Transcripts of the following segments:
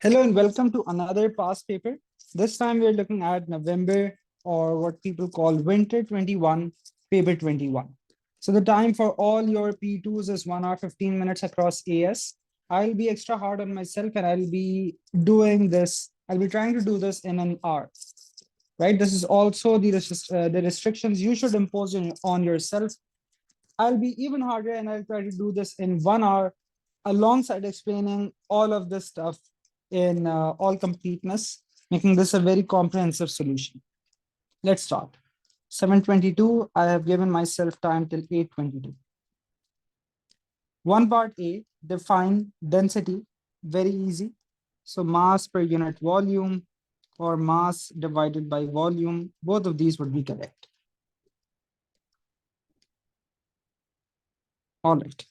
Hello and welcome to another past paper. This time we are looking at November or what people call Winter 21, paper 21. So the time for all your P2s is 1 hour 15 minutes across AS. I'll be extra hard on myself and I'll be doing this. I'll be trying to do this in an hour, right? This is also the restrictions you should impose on yourself. I'll be even harder and I'll try to do this in 1 hour alongside explaining all of this stuff in all completeness, making this a very comprehensive solution. Let's start. 7:22, I have given myself time till 8:22. One part A, define density, very easy. So mass per unit volume or mass divided by volume, both of these would be correct. All right.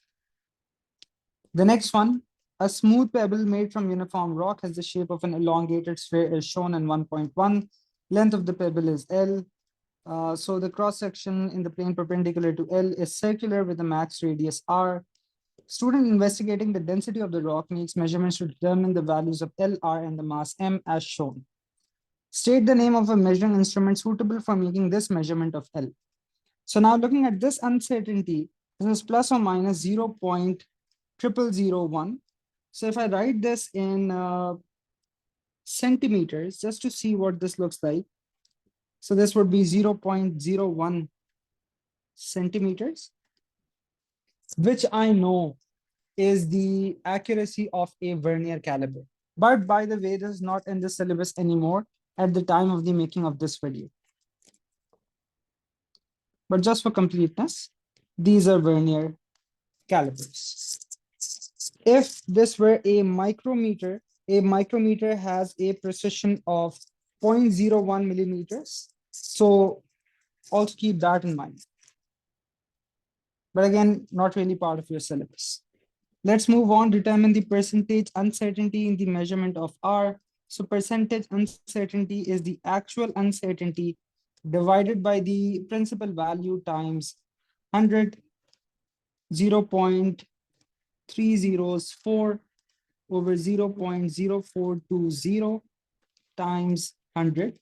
The next one, a smooth pebble made from uniform rock has the shape of an elongated sphere as shown in 1.1. Length of the pebble is L. So the cross section in the plane perpendicular to L is circular with a max radius R. Student investigating the density of the rock makes measurements to determine the values of L, R, and the mass M as shown. State the name of a measuring instrument suitable for making this measurement of L. So now looking at this uncertainty, this is plus or minus 0.0001. So if I write this in centimeters, just to see what this looks like. So this would be 0.01 centimeters, which I know is the accuracy of a vernier caliber. But by the way, this is not in the syllabus anymore at the time of the making of this video. But just for completeness, these are vernier calibers. If this were a micrometer has a precision of 0.01 millimeters. So also keep that in mind. But again, not really part of your syllabus. Let's move on, determine the percentage uncertainty in the measurement of R. So percentage uncertainty is the actual uncertainty divided by the principal value times 100, 0.304 over 0.0420 times 100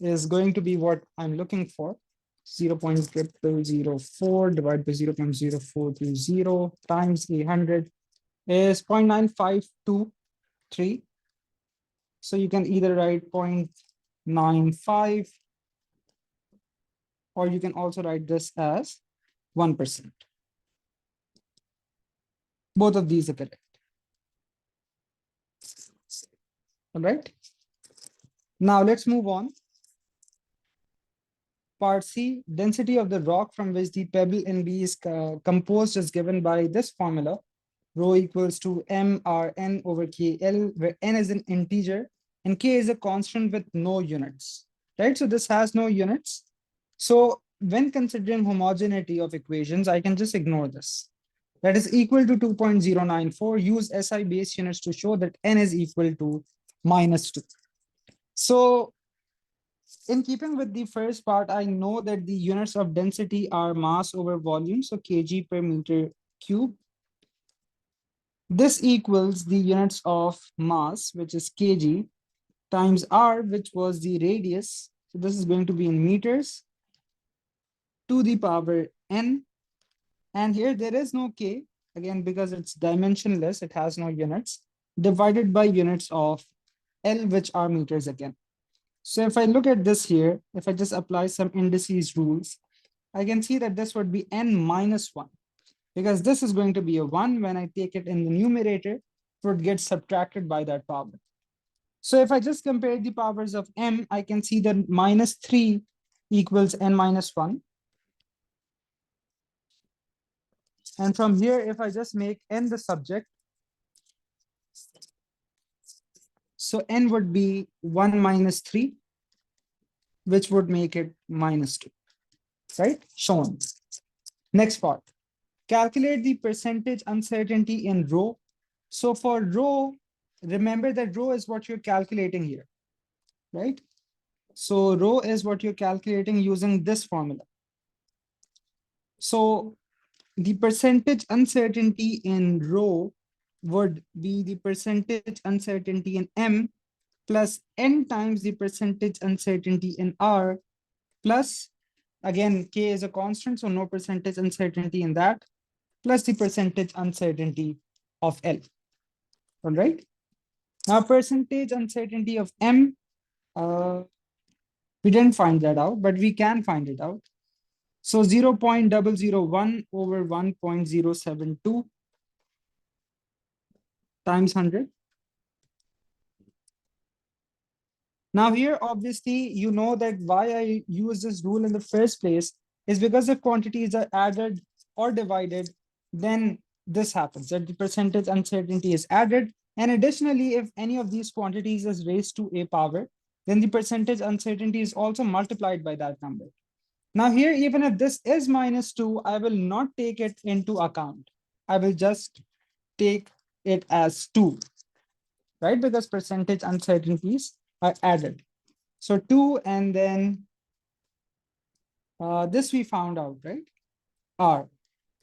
is going to be what I'm looking for. 0.0004 divided by 0.0420 times 100 is 0.9523. So you can either write 0.95 or you can also write this as 1%. Both of these are correct. All right. Now let's move on. Part C, density of the rock from which the pebble in B is composed is given by this formula. Rho equals to mRn over KL, where n is an integer and k is a constant with no units, right? So this has no units. So when considering homogeneity of equations, I can just ignore this. That is equal to 2.094. Use SI base units to show that n is equal to -2. So in keeping with the first part, I know that the units of density are mass over volume, so kg per meter cube. This equals the units of mass, which is kg, times r, which was the radius. So this is going to be in meters to the power n. And here there is no k, again, because it's dimensionless, it has no units, divided by units of L, which are meters again. So if I look at this here, if I just apply some indices rules, I can see that this would be n minus 1, because this is going to be a 1. When I take it in the numerator, it would get subtracted by that power. So if I just compare the powers of m, I can see that -3 equals n minus 1. And from here, if I just make n the subject, so n would be 1 minus 3, which would make it -2, right? Shown. Next part. Calculate the percentage uncertainty in rho. So for rho, remember that rho is what you're calculating here, right? So rho is what you're calculating using this formula. So the percentage uncertainty in rho would be the percentage uncertainty in M plus N times the percentage uncertainty in R plus, again, K is a constant, so no percentage uncertainty in that, plus the percentage uncertainty of L. All right. Now, percentage uncertainty of M, we didn't find that out, but we can find it out. So 0.001 over 1.072 times 100. Now here, obviously, you know that why I use this rule in the first place is because if quantities are added or divided, then this happens, that the percentage uncertainty is added. And additionally, if any of these quantities is raised to a power, then the percentage uncertainty is also multiplied by that number. Now here, even if this is -2, I will not take it into account. I will just take it as 2, right? Because percentage uncertainties are added. So 2, and then this we found out, right? R.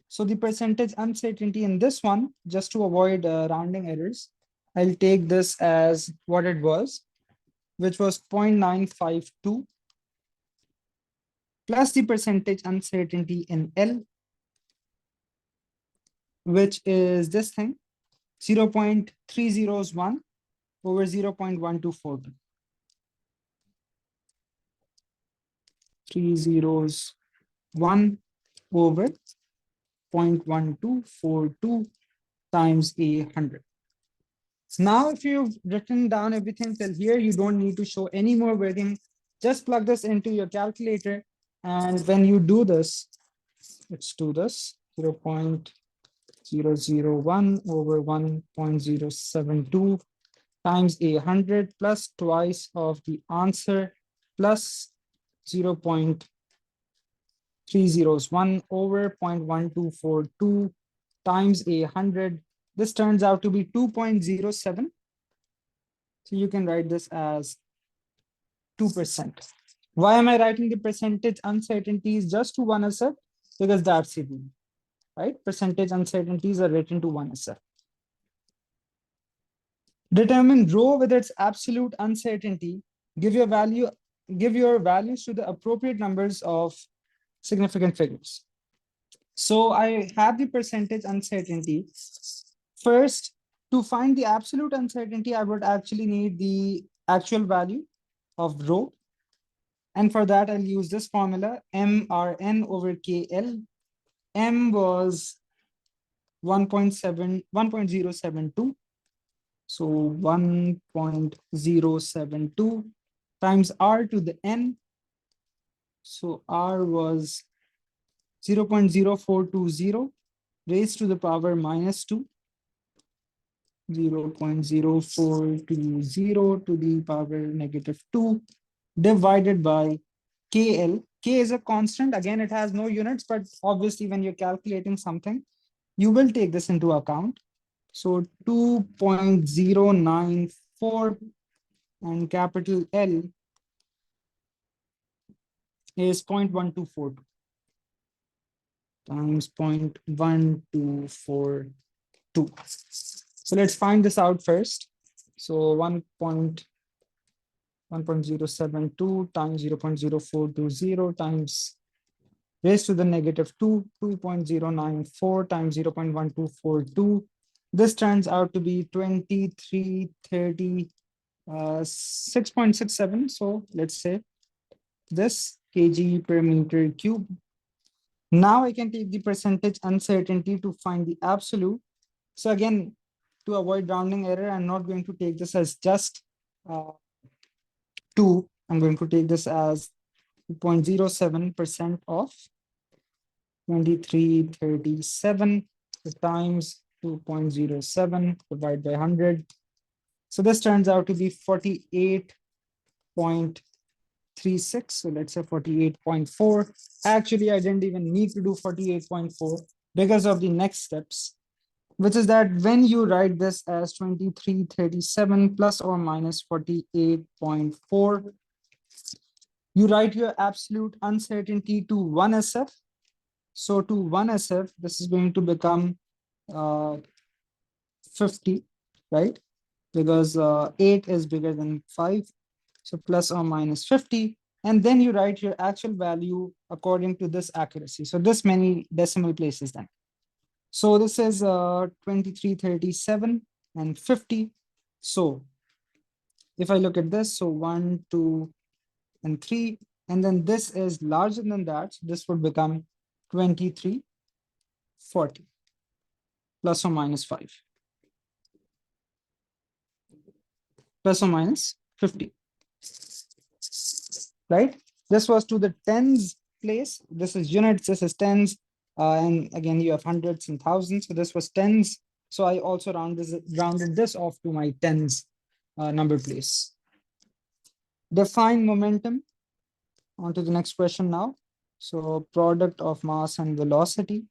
So the percentage uncertainty in this one, just to avoid rounding errors, I'll take this as what it was, which was 0.952 plus the percentage uncertainty in L, which is this thing, 0.301 over 0.1242. 301 over 0.1242 times 100. Now, if you've written down everything till here, you don't need to show any more working. Just plug this into your calculator. And when you do this, let's do this, 0.001 over 1.072 times 100 plus twice of the answer plus 0.301 over 0.1242 times 100. This turns out to be 2.07. So you can write this as 2%. Why am I writing the percentage uncertainties just to one SF? Because that's the rule, right? Percentage uncertainties are written to one SF. Determine rho with its absolute uncertainty. Give your values to the appropriate numbers of significant figures. So I have the percentage uncertainty. First, to find the absolute uncertainty, I would actually need the actual value of rho. And for that, I'll use this formula, MRN over KL. M was 1.072. So 1.072 times R to the N. So R was 0.0420 raised to the power -2. 0.0420 to the power -2 divided by KL. K is a constant. Again, it has no units, but obviously when you're calculating something, you will take this into account. So 2.094 and capital L is 0.1242 times 0.1242. So let's find this out first. So 1.072 times 0.0420 times raised to the -2, 2.094 times 0.1242. This turns out to be 2330, 6.67. So let's say this kg per meter cube. Now I can take the percentage uncertainty to find the absolute. So again, to avoid rounding error, I'm not going to take this as just 2. I'm going to take this as 2.07% of 2337 times 2.07 divided by 100. So this turns out to be 48.36. So let's say 48.4. Actually, I didn't even need to do 48.4 because of the next steps, which is that when you write this as 2337 plus or minus 48.4, you write your absolute uncertainty to 1 SF. So to 1 SF, this is going to become 50, right? Because 8 is bigger than 5. So plus or minus 50. And then you write your actual value according to this accuracy. So this many decimal places then. So this is 23, 37, and 50. So if I look at this, so 1, 2, and 3, and then this is larger than that. So this would become 23, 40, plus or minus 5, plus or minus 50, right? This was to the tens place. This is units, this is tens. And again, you have hundreds and thousands. So this was tens. So I also rounded this off to my tens number place. Define momentum. On to the next question now. So product of mass and velocity.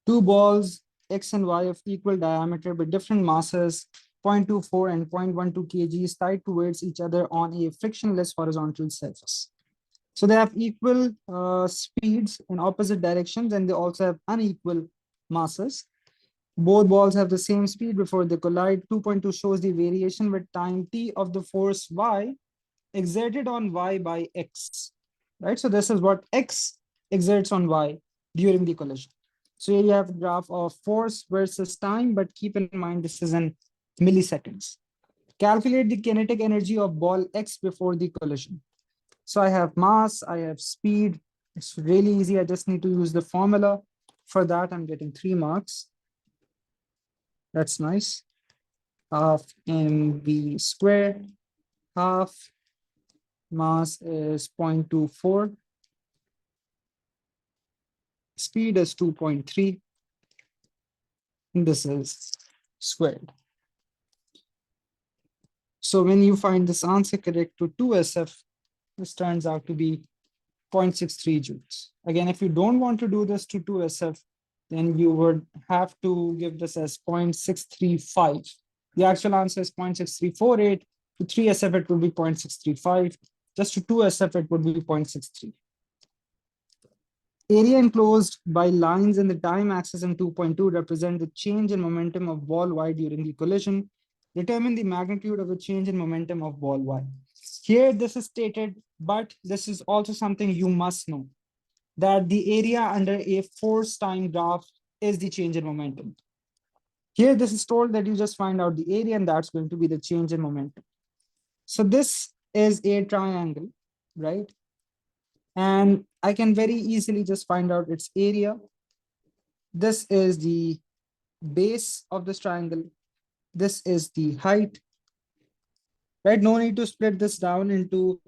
Two balls, X and Y of equal diameter with different masses, 0.24 and 0.12 kgs tied towards each other on a frictionless horizontal surface. So they have equal speeds in opposite directions, and they also have unequal masses. Both balls have the same speed before they collide. 2.2 shows the variation with time t of the force Y exerted on Y by X, right? So this is what X exerts on Y during the collision. So here you have a graph of force versus time, but keep in mind this is in milliseconds. Calculate the kinetic energy of ball X before the collision. So I have mass, I have speed. It's really easy. I just need to use the formula. For that, I'm getting 3 marks. That's nice. Half mv squared, half mass is 0.24. Speed is 2.3. This is squared. So when you find this answer correct to 2SF, this turns out to be 0.63 joules. Again, if you don't want to do this to 2SF, then you would have to give this as 0.635. The actual answer is 0.6348. To 3SF, it would be 0.635. Just to 2SF, it would be 0.63. Area enclosed by lines in the time axis in 2.2 represent the change in momentum of ball Y during the collision. Determine the magnitude of the change in momentum of ball Y. Here, this is stated, but this is also something you must know, that the area under a force time graph is the change in momentum. Here, this is told that you just find out the area, and that's going to be the change in momentum. So this is a triangle, right? And I can very easily just find out its area. This is the base of this triangle. This is the height, right? No need to split this down into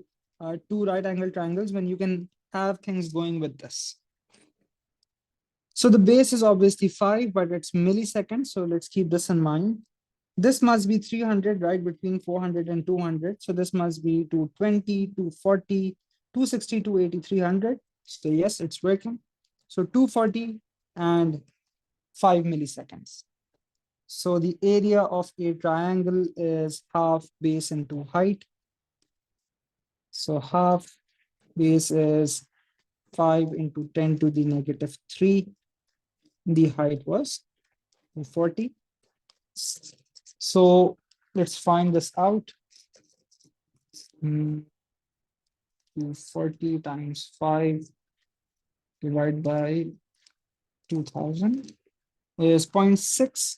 two right angle triangles when you can have things going with this. So the base is obviously 5, but it's milliseconds. So let's keep this in mind. This must be 300, right? Between 400 and 200. So this must be 220, 240, 260, 280, 300. So yes, it's working. So 240 and 5 milliseconds. So the area of a triangle is half base into height. So half base is 5 into 10 to the negative 3. The height was 240. So let's find this out. 240 times 5 divided by 2000 is 0.6.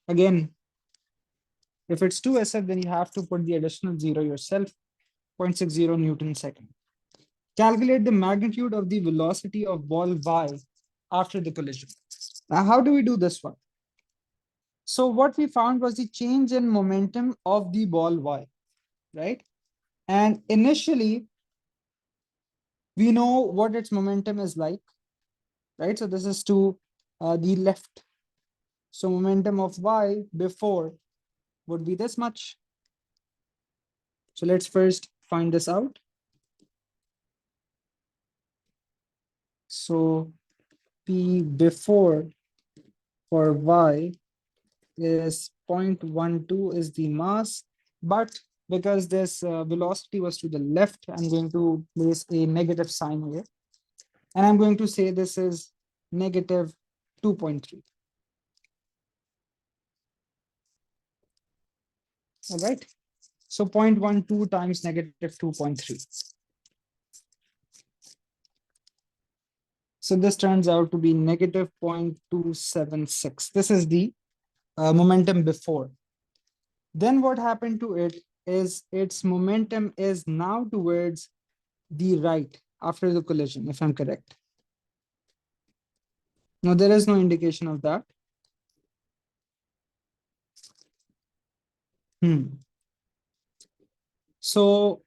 Again, if it's 2SF, then you have to put the additional 0 yourself, 0.60 Newton second. Calculate the magnitude of the velocity of ball Y after the collision. Now, how do we do this one? So what we found was the change in momentum of the ball Y, right? And initially, we know what its momentum is like, right? So this is to the left. So momentum of Y before would be this much. So let's first find this out. So P before for Y is 0.12 is the mass, but because this velocity was to the left, I'm going to place a negative sign here. And I'm going to say this is negative 2.3. All right. So 0.12 times negative 2.3. So this turns out to be negative 0.276. This is the momentum before. Then what happened to it is its momentum is now towards the right after the collision, if I'm correct. No, there is no indication of that. So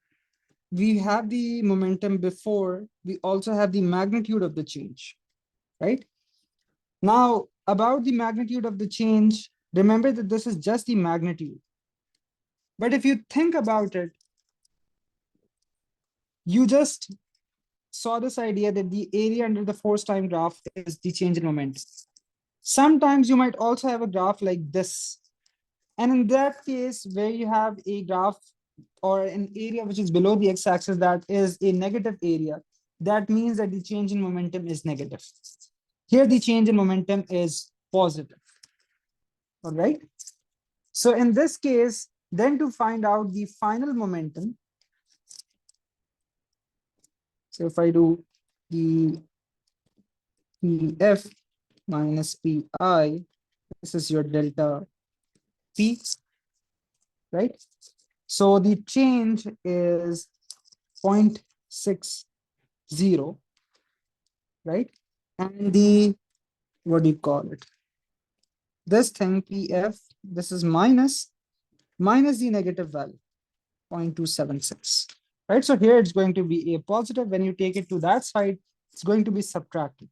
we have the momentum before, we also have the magnitude of the change, right? Now, about the magnitude of the change, remember that this is just the magnitude. But if you think about it, you just saw this idea that the area under the force time graph is the change in momentum. Sometimes you might also have a graph like this. And in that case, where you have a graph or an area which is below the x-axis that is a negative area, that means that the change in momentum is negative. Here, the change in momentum is positive. All right. So in this case, then to find out the final momentum, so if I do the PF minus PI, this is your delta P, right? So the change is 0.60, right? And the, what do you call it? This thing PF, this is minus the negative value, 0.276, right? So here it's going to be a positive. When you take it to that side, it's going to be subtracted.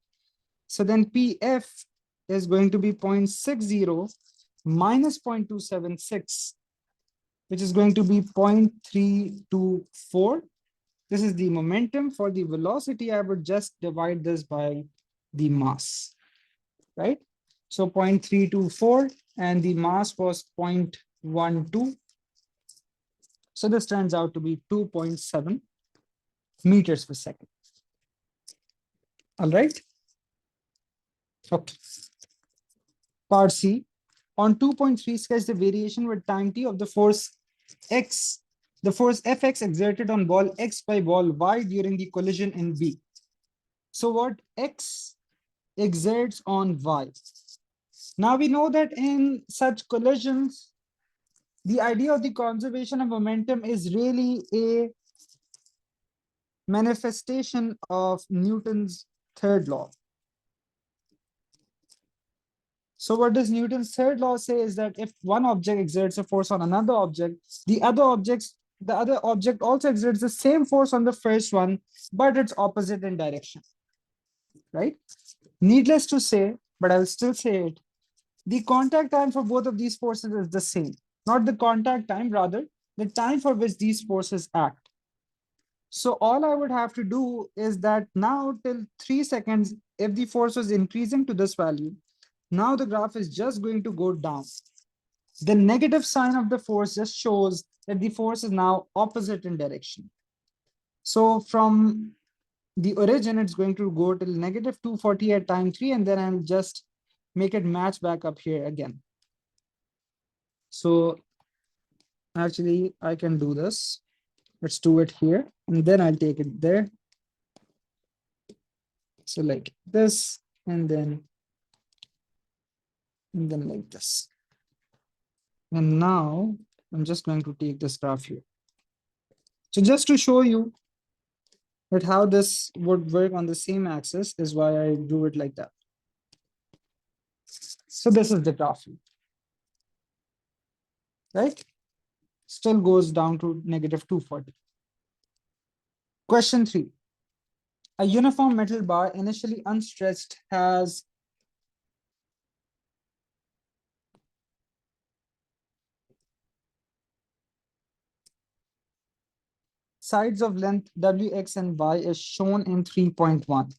So then PF is going to be 0.60 minus 0.276, which is going to be 0.324. This is the momentum. For the velocity, I would just divide this by the mass, right? So 0.324 and the mass was 0.12. So this turns out to be 2.7 meters per second. All right. Okay. Part C. On 2.3, sketch the variation with time t of the force X, the force Fx exerted on ball X by ball Y during the collision in B. So what X exerts on Y. Now we know that in such collisions, the idea of the conservation of momentum is really a manifestation of Newton's third law. So what does Newton's third law say is that if one object exerts a force on another object, the other object also exerts the same force on the first one, but it's opposite in direction, right? Needless to say, but I'll still say it, the contact time for both of these forces is the same. Not the contact time, rather the time for which these forces act. So all I would have to do is that now till 3 seconds, if the force was increasing to this value, now the graph is just going to go down. The negative sign of the force just shows that the force is now opposite in direction. So from the origin, it's going to go till negative 240 at time 3, and then I'll just make it match back up here again. So actually, I can do this. Let's do it here, and then I'll take it there. So like this, and then like this. And now I'm just going to take this graph here. So just to show you that how this would work on the same axis is why I do it like that. So this is the graph, right? Still goes down to negative 240. Question 3. A uniform metal bar initially unstretched has sides of length Wx and Y is shown in 3.1.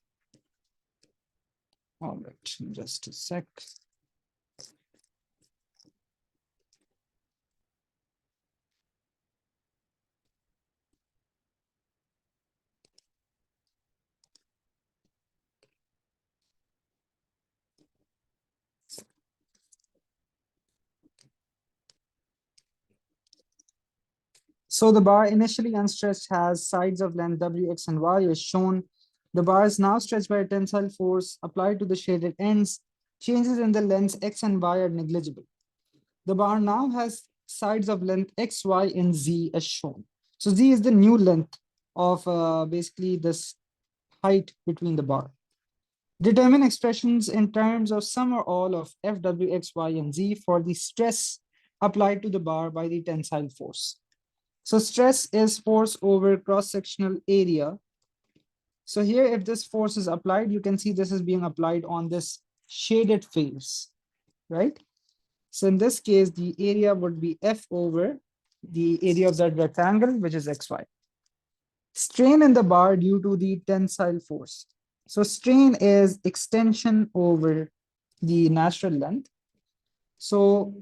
All right, just a sec. So the bar initially unstretched has sides of length W, X, and Y as shown. The bar is now stretched by a tensile force applied to the shaded ends. Changes in the lengths X and Y are negligible. The bar now has sides of length X, Y, and Z as shown. So Z is the new length of basically this height between the bar. Determine expressions in terms of sum or all of F, W, X, Y, and Z for the stress applied to the bar by the tensile force. So stress is force over cross-sectional area. So here, if this force is applied, you can see this is being applied on this shaded face, right? So in this case, the area would be F over the area of that rectangle, which is XY. Strain in the bar due to the tensile force. So strain is extension over the natural length. So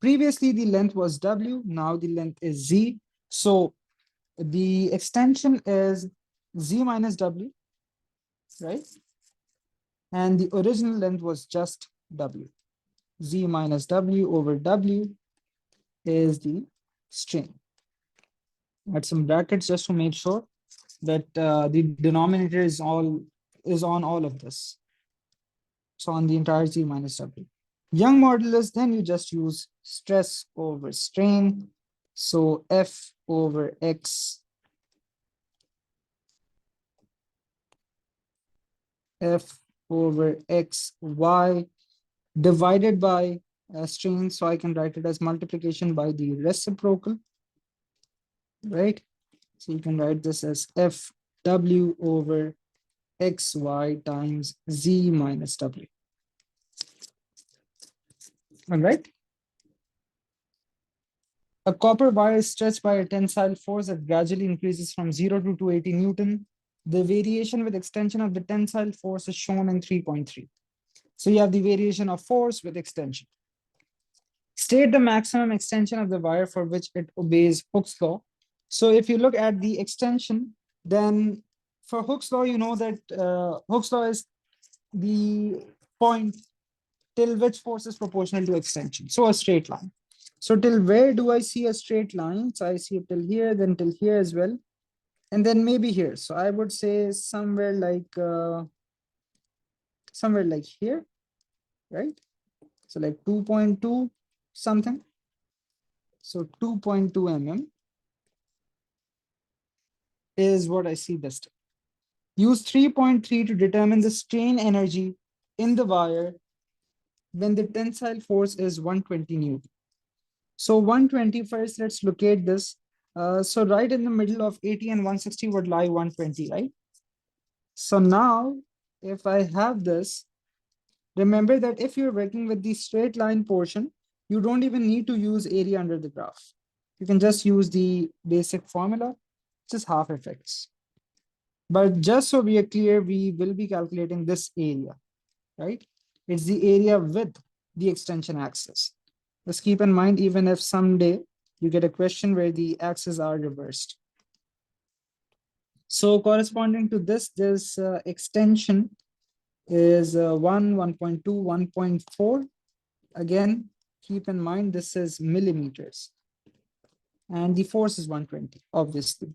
previously the length was W, now the length is Z. So the extension is Z minus W, right? And the original length was just W. Z minus W over W is the strain. Add some brackets just to make sure that the denominator is on all of this. So on the entire Z minus W. Young modulus, then you just use stress over strain. So F over X, F over X, Y divided by strain. So I can write it as multiplication by the reciprocal, right? So you can write this as F W over XY times Z minus W. All right. A copper wire is stretched by a tensile force that gradually increases from 0 to 280 Newton. The variation with extension of the tensile force is shown in 3.3. So you have the variation of force with extension. State the maximum extension of the wire for which it obeys Hooke's law. So if you look at the extension, then for Hooke's law, you know that Hooke's law is the point till which force is proportional to extension. So a straight line. So till where do I see a straight line? So I see it till here, then till here as well. And then maybe here. So I would say somewhere like here, right? So like 2.2 something. So 2.2 mm is what I see this time. Use 3.3 to determine the strain energy in the wire when the tensile force is 120 Newton. So 120 first, let's locate this. So right in the middle of 80 and 160 would lie 120, right? So now if I have this, remember that if you're working with the straight line portion, you don't even need to use area under the graph. You can just use the basic formula, which is half Fx. But just so we are clear, we will be calculating this area, right? It's the area with the extension axis. Just keep in mind, even if someday you get a question where the axes are reversed. So corresponding to this extension is 1, 1.2, 1.4. Again, keep in mind, this is millimeters. And the force is 120, obviously.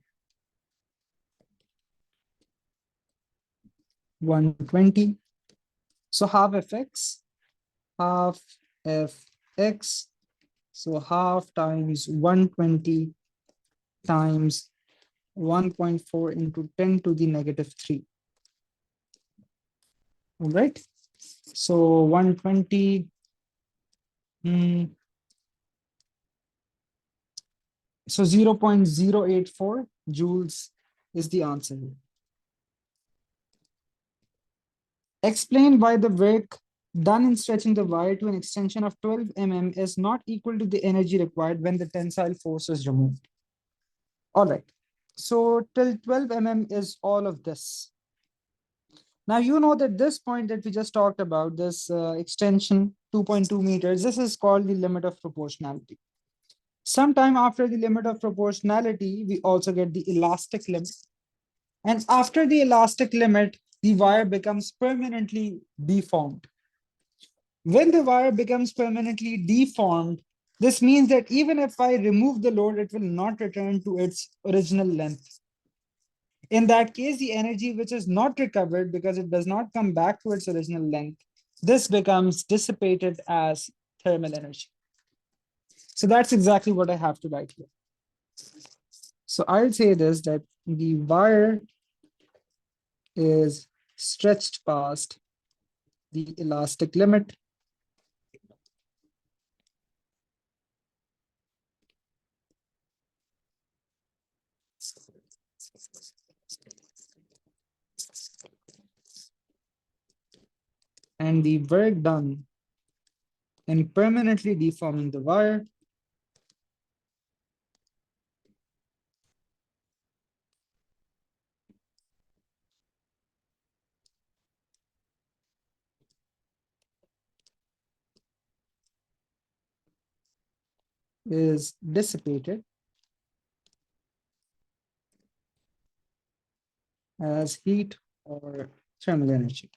120. So half Fx, half Fx. So half times 120 times 1.4 into 10 to the negative 3. All right. So 120. So 0.084 joules is the answer here. Explain why the work done in stretching the wire to an extension of 12 mm is not equal to the energy required when the tensile force is removed. All right. So till 12 mm is all of this. Now, you know that this point that we just talked about, this extension 2.2 meters, this is called the limit of proportionality. Sometime after the limit of proportionality, we also get the elastic limit. And after the elastic limit, the wire becomes permanently deformed. When the wire becomes permanently deformed, This means that even if I remove the load, it will not return to its original length. In that case, the energy which is not recovered because it does not come back to its original length, this becomes dissipated as thermal energy. So that's exactly what I have to write here. So I'll say this, that the wire is stretched past the elastic limit and the work done in permanently deforming the wire is dissipated as heat or thermal energy.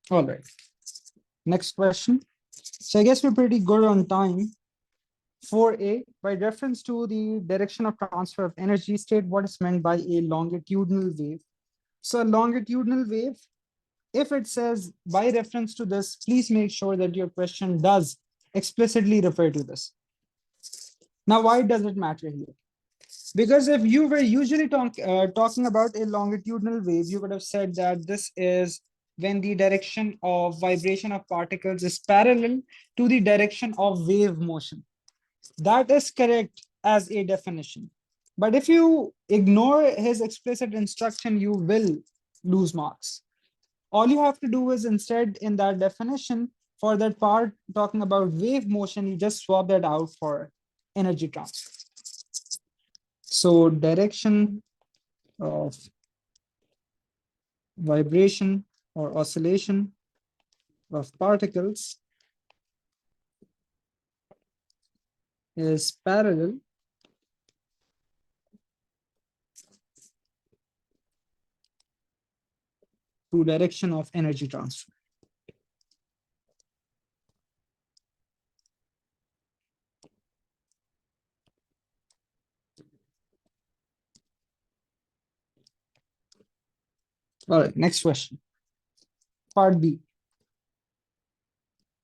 All right, next question. So I guess we're pretty good on time. 4a, by reference to the direction of transfer of energy, state what is meant by a longitudinal wave. So a longitudinal wave, if it says by reference to this, please make sure that your question does explicitly refer to this. Now, why does it matter here? Because if you were usually talking about a longitudinal wave, you would have said that this is when the direction of vibration of particles is parallel to the direction of wave motion. That is correct as a definition. But if you ignore his explicit instruction, you will lose marks. All you have to do is instead in that definition for that part talking about wave motion, you just swap that out for energy transfer. So direction of vibration or oscillation of particles is parallel to direction of energy transfer. All right, next question. Part B.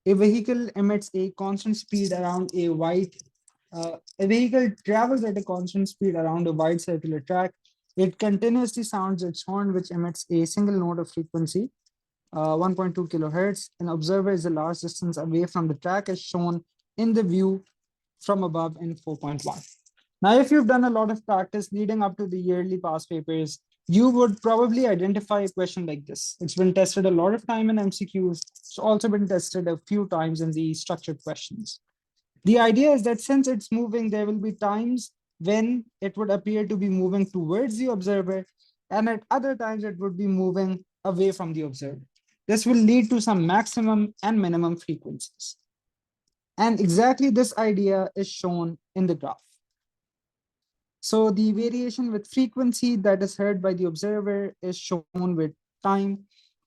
A vehicle emits a constant speed around a vehicle travels at a constant speed around a wide circular track. It continuously sounds its horn, which emits a single note of frequency, 1.2 kilohertz. An observer is a large distance away from the track as shown in the view from above in 4.1. Now, if you've done a lot of practice leading up to the yearly past papers, you would probably identify a question like this. It's been tested a lot of time in MCQs. It's also been tested a few times in the structured questions. The idea is that since it's moving, there will be times when it would appear to be moving towards the observer, and at other times it would be moving away from the observer. This will lead to some maximum and minimum frequencies. And exactly this idea is shown in the graph. So the variation with frequency that is heard by the observer is shown with time.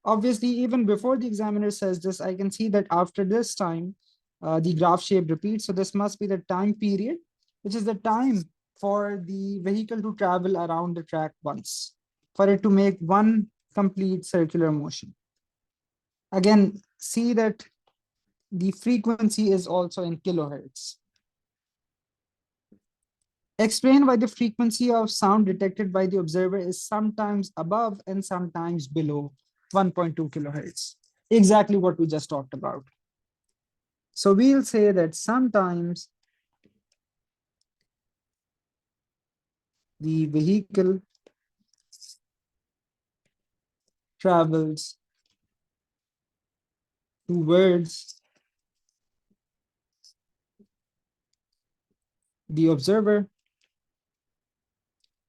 Obviously, even before the examiner says this, I can see that after this time, the graph shape repeats. So this must be the time period, which is the time for the vehicle to travel around the track once, for it to make one complete circular motion. Again, see that the frequency is also in kilohertz. Explain why the frequency of sound detected by the observer is sometimes above and sometimes below 1.2 kilohertz. Exactly what we just talked about. So we'll say that sometimes the vehicle travels towards the observer.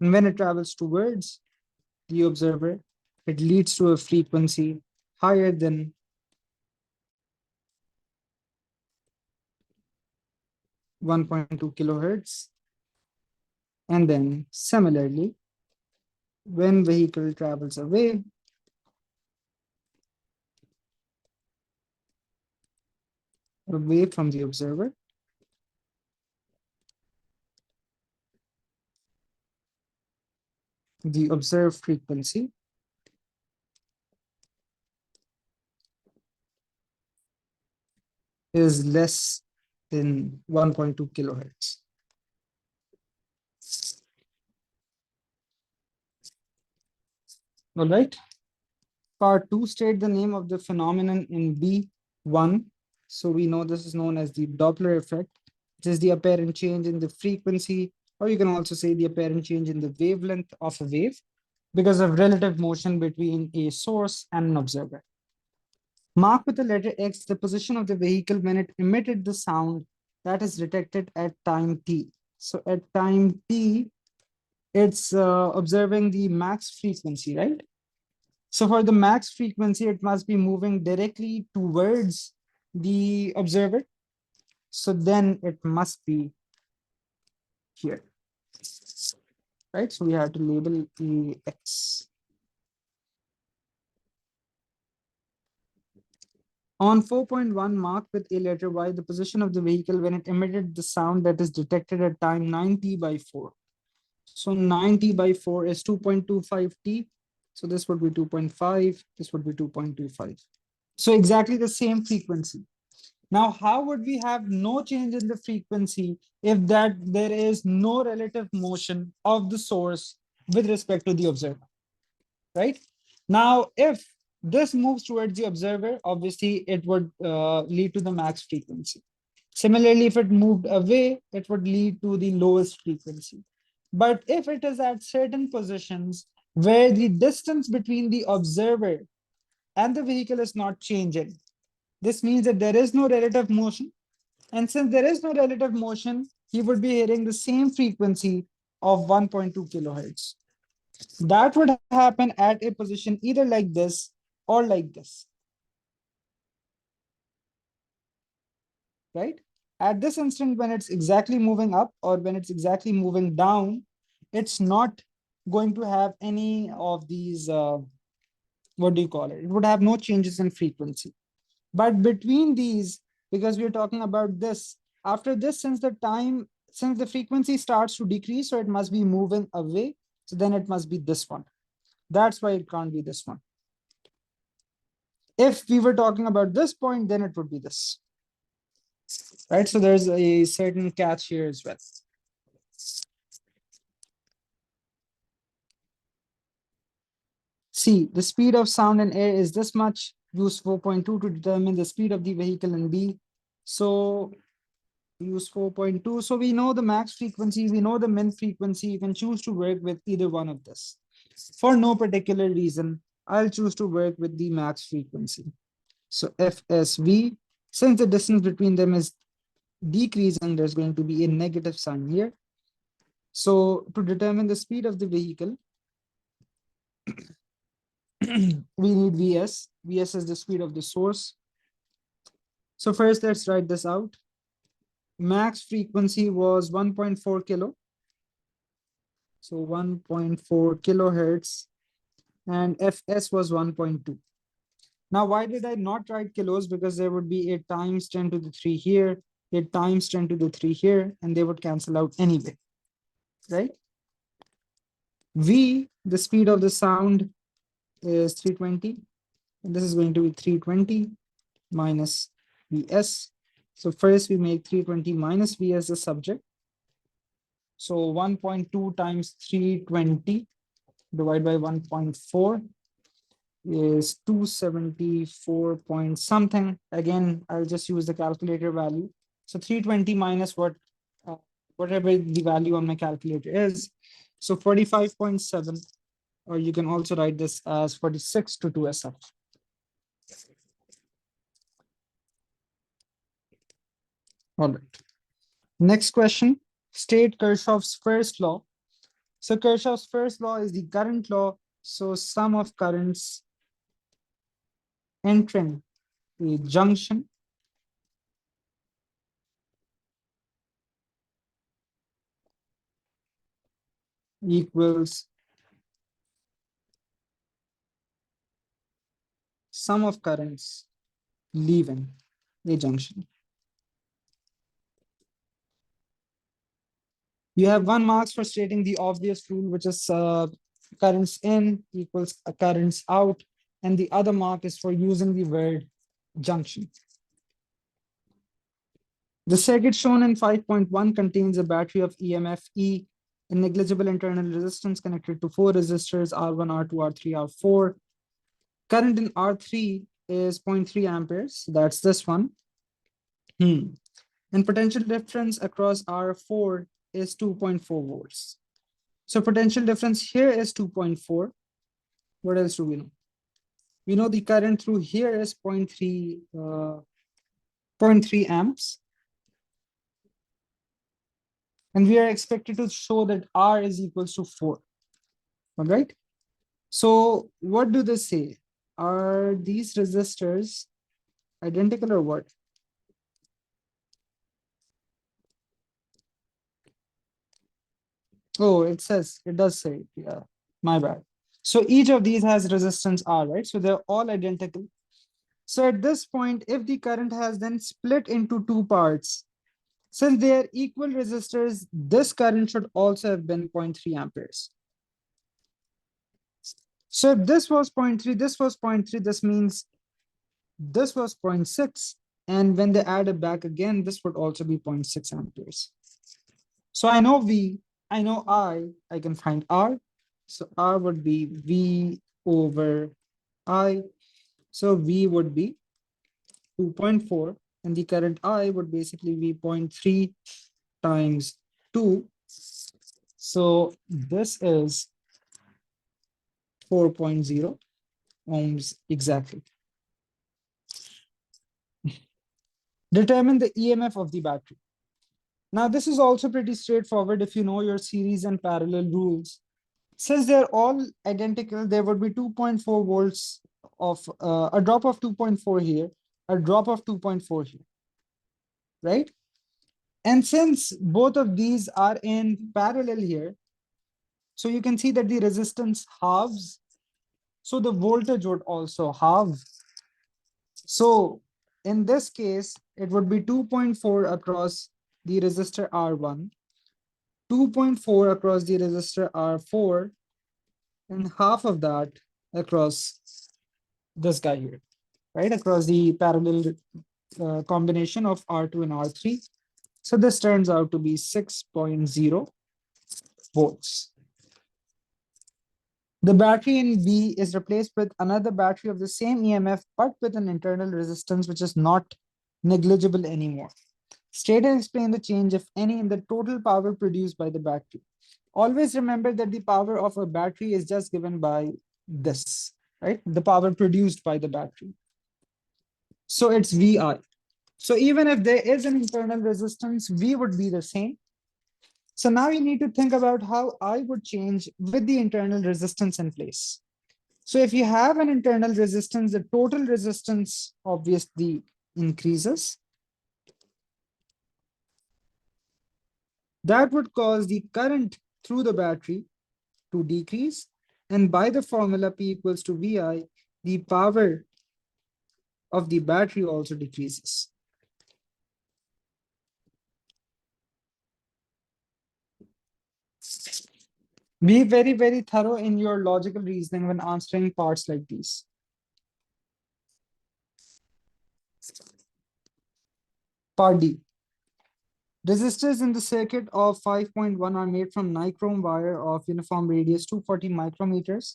And when it travels towards the observer, it leads to a frequency higher than 1.2 kilohertz. And then similarly, when vehicle travels away, away from the observer. The observed frequency is less than 1.2 kilohertz. All right. Part 2, state the name of the phenomenon in B1. So we know this is known as the Doppler effect, which is the apparent change in the frequency, or you can also say the apparent change in the wavelength of a wave because of relative motion between a source and an observer. Mark with the letter X the position of the vehicle when it emitted the sound that is detected at time t. So at time t, it's observing the max frequency, right? So for the max frequency, it must be moving directly towards the observer. So then it must be here, right? So we have to label the X. On 4.1, mark with a letter Y the position of the vehicle when it emitted the sound that is detected at time 9t/4. So 9t/4 is 2.25t. So this would be 2.5. This would be 2.25. So exactly the same frequency. Now, how would we have no change in the frequency if that there is no relative motion of the source with respect to the observer, right? Now, if this moves towards the observer, obviously it would lead to the max frequency. Similarly, if it moved away, it would lead to the lowest frequency. But if it is at certain positions where the distance between the observer and the vehicle is not changing, this means that there is no relative motion. And since there is no relative motion, he would be hearing the same frequency of 1.2 kilohertz. That would happen at a position either like this or like this, right? At this instant, when it's exactly moving up or when it's exactly moving down, it's not going to have any of these, what do you call it? It would have no changes in frequency. But between these, because we're talking about this, after this, since the frequency starts to decrease, so it must be moving away. So then it must be this one. That's why it can't be this one. If we were talking about this point, then it would be this, right? So there's a certain catch here as well. C, the speed of sound in air is this much. Use 4.2 to determine the speed of the vehicle in B. So use 4.2. So we know the max frequency, we know the min frequency. You can choose to work with either one of this. For no particular reason, I'll choose to work with the max frequency. So FSV, since the distance between them is decreasing, there's going to be a negative sign here. So to determine the speed of the vehicle, we need VS. VS is the speed of the source. So first, let's write this out. Max frequency was 1.4 kilo. So 1.4 kilohertz, and Fs was 1.2. Now, why did I not write kilos? Because there would be a times 10 to the 3 here, a times 10 to the 3 here, and they would cancel out anyway, right? V, the speed of the sound is 320. And this is going to be 320 minus Vs. So first we make 320 minus Vs the subject. So 1.2 times 320 divided by 1.4 is 274 point something. Again, I'll just use the calculator value. So 320 minus whatever the value on my calculator is. So 45.7, or you can also write this as 46 to 2SF. All right. Next question, state Kirchhoff's first law. So Kirchhoff's first law is the current law. So sum of currents entering a junction equals sum of currents leaving a junction. You have 1 marks for stating the obvious rule, which is currents in equals currents out. And the other mark is for using the word junction. The circuit shown in 5.1 contains a battery of EMF E, a negligible internal resistance connected to 4 resistors R1, R2, R3, R4. Current in R3 is 0.3 amperes. That's this one. And potential difference across R4 is 2.4 volts. So potential difference here is 2.4. What else do we know? We know the current through here is 0.3 amps. And we are expected to show that R is equals to 4. All right. So what do they say? Are these resistors identical or what? Oh, it does say, yeah, my bad. So each of these has resistance R, right? So they're all identical. So at this point, if the current has then split into 2 parts, since they are equal resistors, this current should also have been 0.3 amperes. So if this was 0.3, this was 0.3, this means this was 0.6. And when they add it back again, this would also be 0.6 amperes. So I know V, I know I can find R. So R would be V over I. So V would be 2.4, and the current I would basically be 0.3 times 2. So this is 4.0 ohms exactly. Determine the EMF of the battery. Now, this is also pretty straightforward if you know your series and parallel rules. Since they're all identical, there would be 2.4 volts of a drop of 2.4 here, a drop of 2.4 here, right? And since both of these are in parallel here, so you can see that the resistance halves, so the voltage would also halve. So in this case, it would be 2.4 across the resistor R1, 2.4 across the resistor R4, and half of that across this guy here, right? Across the parallel combination of R2 and R3. So this turns out to be 6.0 volts. The battery in B is replaced with another battery of the same EMF, but with an internal resistance which is not negligible anymore. State and explain the change, if any, in the total power produced by the battery. Always remember that the power of a battery is just given by this, right? The power produced by the battery. So it's VI. So even if there is an internal resistance, V would be the same. So now you need to think about how I would change with the internal resistance in place. So if you have an internal resistance, the total resistance obviously increases. That would cause the current through the battery to decrease. And by the formula P equals to VI, the power of the battery also decreases. Be very, very thorough in your logical reasoning when answering parts like these. Part D. Resistors in the circuit of 5.1 are made from nichrome wire of uniform radius 240 micrometers.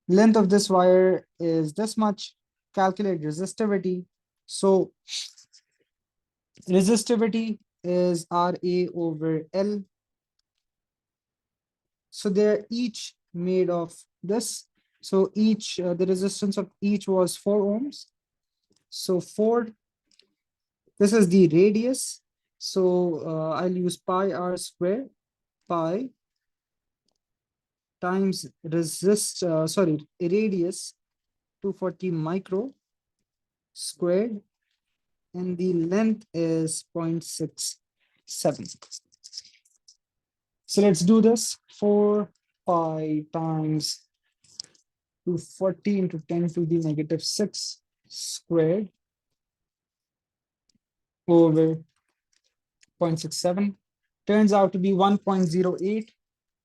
Length of this wire is this much. Calculate resistivity. So resistivity is Ra over L. So they're each made of this. So each, the resistance of each was 4 ohms. So 4, this is the radius. So I'll use pi r square, pi times radius 240 micro squared, and the length is 0.67. So let's do this. 4 pi times 240 into 10 to the negative 6 squared over 0.67. turns out to be 1.08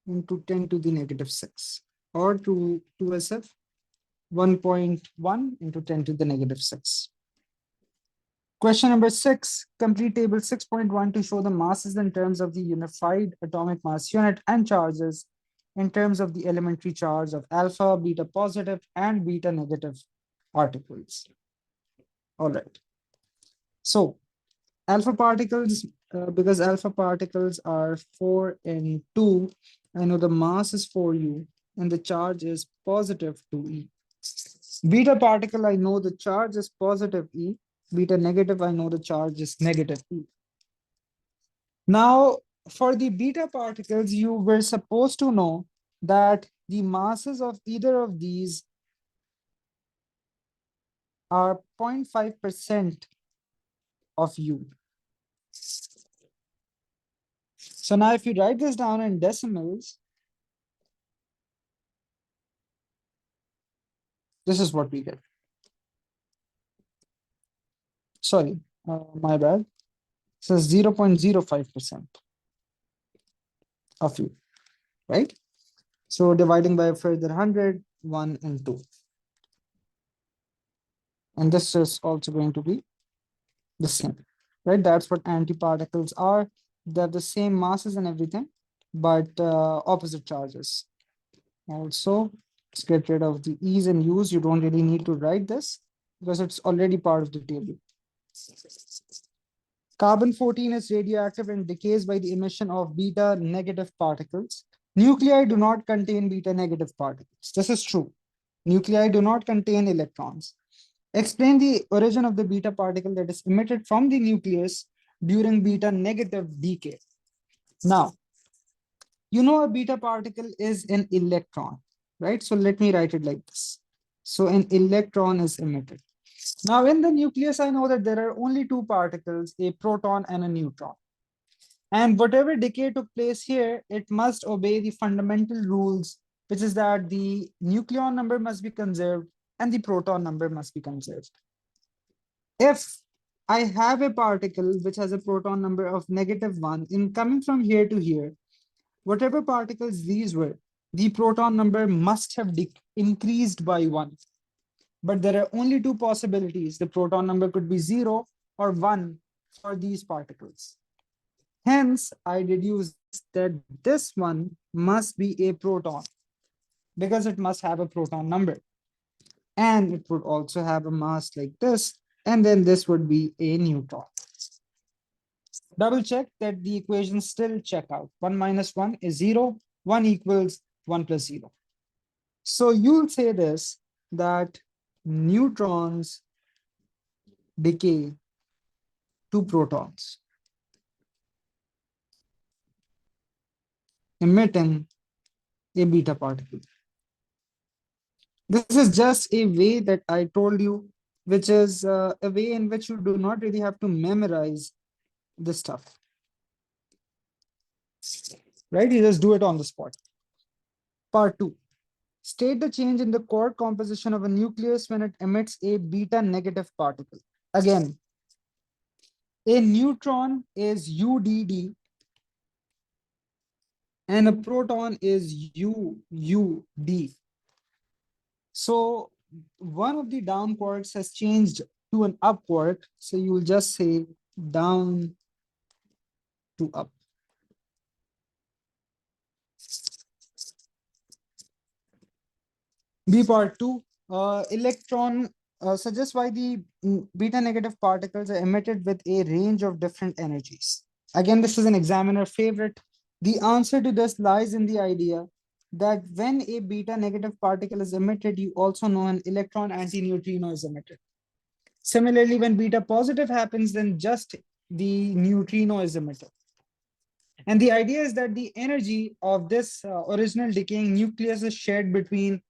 into 10 to the negative 6, or to 2SF 1.1 into 10 to the negative 6. Question number 6, complete table 6.1 to show the masses in terms of the unified atomic mass unit and charges in terms of the elementary charge of alpha, beta positive, and beta negative particles. All right. So alpha particles, because alpha particles are 4 and 2, I know the mass is 4u and the charge is positive 2e. Beta particle, I know the charge is positive e. Beta negative, I know the charge is negative e. Now, for the beta particles, you were supposed to know that the masses of either of these are 0.5% of u. So now if you write this down in decimals, this is what we get. Sorry, my bad. So 0.05% of u, right? So dividing by a further 100, 1 and 2. And this is also going to be the same, right? That's what antiparticles are. They have the same masses and everything, but opposite charges. Also, let's get rid of the e's and u's. You don't really need to write this because it's already part of the table. Carbon-14 is radioactive and decays by the emission of beta negative particles. Nuclei do not contain beta negative particles. This is true. Nuclei do not contain electrons. Explain the origin of the beta particle that is emitted from the nucleus during beta negative decay. Now, you know a beta particle is an electron, right? So let me write it like this. So an electron is emitted. Now in the nucleus, I know that there are only two particles, a proton and a neutron. And whatever decay took place here, it must obey the fundamental rules, which is that the nucleon number must be conserved and the proton number must be conserved. If I have a particle which has a proton number of -1 in coming from here to here, whatever particles these were, the proton number must have increased by 1. But there are only two possibilities. The proton number could be 0 or 1 for these particles. Hence, I deduce that this one must be a proton because it must have a proton number. And it would also have a mass like this. And then this would be a neutron. Double check that the equations still check out. 1 minus 1 is 0. 1 equals 1 plus 0. So you'll say this, that neutrons decay to protons, emitting a beta particle. This is just a way that I told you, which is a way in which you do not really have to memorize this stuff. Right? You just do it on the spot. Part 2. State the change in the core composition of a nucleus when it emits a beta negative particle. Again, a neutron is UDD and a proton is UUD. So one of the down quarks has changed to an up quark. So you will just say down to up. B part 2, electron suggests why the beta negative particles are emitted with a range of different energies. Again, this is an examiner favorite. The answer to this lies in the idea that when a beta negative particle is emitted, you also know an electron antineutrino is emitted. Similarly, when beta positive happens, then just the neutrino is emitted. And the idea is that the energy of this original decaying nucleus is shared between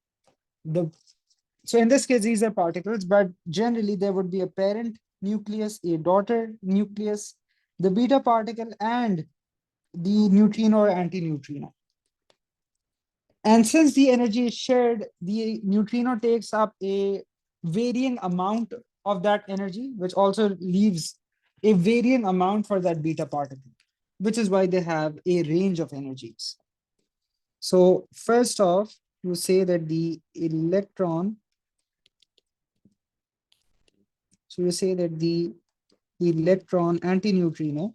so in this case, these are particles, but generally there would be a parent nucleus, a daughter nucleus, the beta particle, and the neutrino or antineutrino. And since the energy is shared, the neutrino takes up a varying amount of that energy, which also leaves a varying amount for that beta particle. which is why they have a range of energies. So first off, you say that the electron, so you say that the electron antineutrino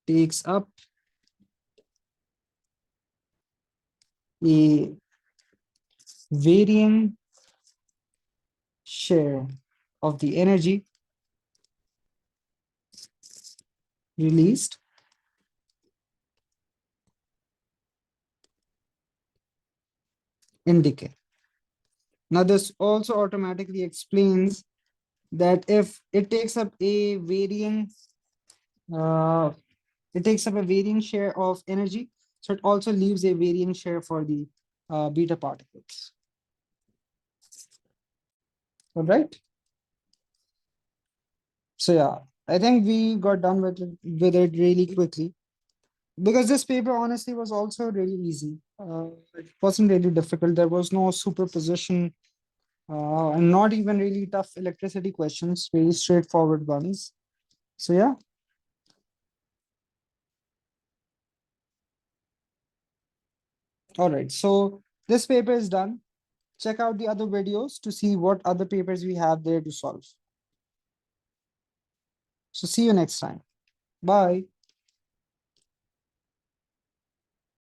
takes up a varying share of the energy released in decay. Now, this also automatically explains that if it takes up a uh, varying share of energy, so it also leaves a varying share for the beta particles. All right. So yeah, I think we got done with it really quickly because this paper honestly was also really easy. It wasn't really difficult. There was no superposition and not even really tough electricity questions, very straightforward ones. So yeah, all right. So this paper is done. Check out the other videos to see what other papers we have there to solve. So see you next time. Bye.